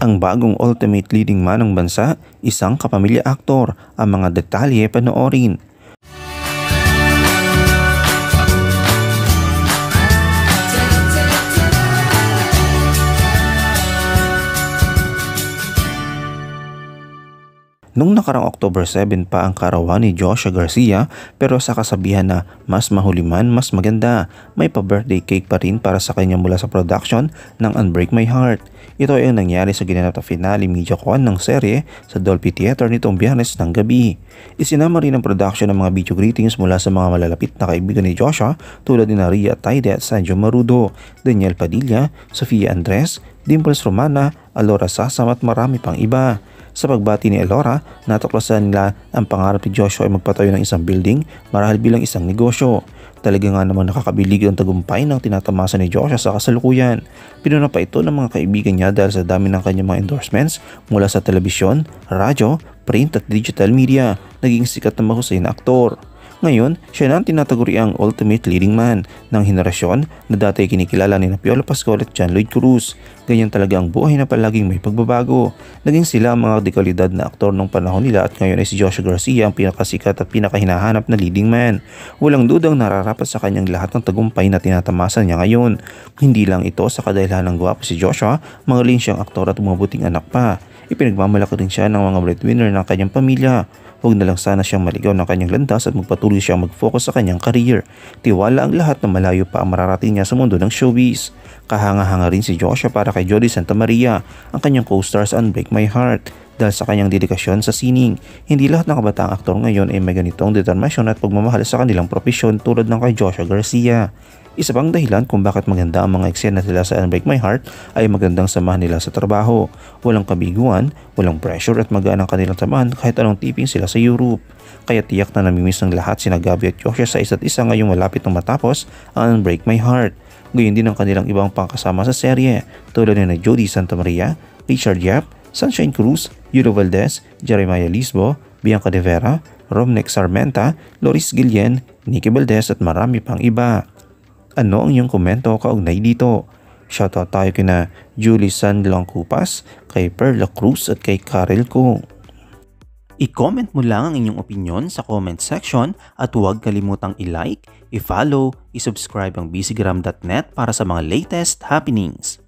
Ang bagong ultimate leading man ng bansa, isang kapamilya aktor. Ang mga detalye panoorin. Nung nakarang October 7 pa ang karawan ni Joshua Garcia, pero sa kasabihan na mas mahuli man mas maganda, may pa-birthday cake pa rin para sa kanya mula sa production ng Unbreak My Heart. Ito ay ang nangyari sa ginanap na finale media con ng serye sa Dolby Theater nitong Biyernes ng gabi. Isinama rin ang production ng mga video greetings mula sa mga malalapit na kaibigan ni Joshua tulad ni Ria Taide at Sanjo Marudo, Daniel Padilla, Sofia Andres, Dimples Romana, Alora Sasam at marami pang iba. Sa pagbati ni Alora, natuklasan nila ang pangarap ni Joshua ay magpatayo ng isang building marahil bilang isang negosyo. Talaga nga naman nakakabilig ang tagumpay ng tinatamasa ni Joshua sa kasalukuyan. Pinuna pa ito ng mga kaibigan niya dahil sa dami ng kanyang mga endorsements mula sa telebisyon, radyo, print at digital media. Naging sikat na mahusay na aktor. Ngayon, siya na ang tinataguriang ultimate leading man ng henerasyon na dati kinikilala ni Piolo Pascual at John Lloyd Cruz. Ganyan talaga ang buhay na palaging may pagbabago. Naging sila ang mga dekalidad na aktor nung panahon nila at ngayon ay si Joshua Garcia ang pinakasikat at pinakahinahanap na leading man. Walang dudang nararapat sa kanyang lahat ng tagumpay na tinatamasa niya ngayon. Hindi lang ito sa kadahilan ng gwapo si Joshua, magaling siyang aktor at mabuting anak pa. Ipinagmamalaki rin siya ng mga breadwinner ng kanyang pamilya. Huwag na lang sana siyang maligaw ng kanyang landas at magpatuloy siyang mag-focus sa kanyang career. Tiwala ang lahat na malayo pa ang mararating niya sa mundo ng showbiz. Kahanga-hanga rin si Joshua para kay Jody Santa Maria, ang kanyang co-star sa Unbreak My Heart. Dahil sa kanyang dedikasyon sa sining, hindi lahat ng kabataang aktor ngayon ay may ganitong determinasyon at pagmamahal sa kanilang propesyon tulad ng kay Joshua Garcia. Isa pang dahilan kung bakit maganda ang mga eksena nila sa Unbreak My Heart ay magandang samahan nila sa trabaho. Walang kabiguan, walang pressure at magaan ang kanilang samahan kahit anong tiping sila sa Europe. Kaya tiyak na namimiss ng lahat sina Gabby at Joshua sa isa't isa ngayong malapit na matapos ang Unbreak My Heart. Gayon din ang kanilang ibang pangkasama sa serye tulad na Jody Santa Maria, Richard Yap, Sunshine Cruz, Yulo Valdez, Jeremiah Lisbo, Bianca De Vera, Romnex Sarmenta, Loris Guillen, Nikki Valdez at marami pang iba. Ano ang iyong komento kaugnay dito? Shoutout tayo kina Julie Sanlong Kupas, kay Perla Cruz at kay Karel Kung. I-comment mo lang ang inyong opinion sa comment section at huwag kalimutang i-like, i-follow, i-subscribe ang bcgram.net para sa mga latest happenings.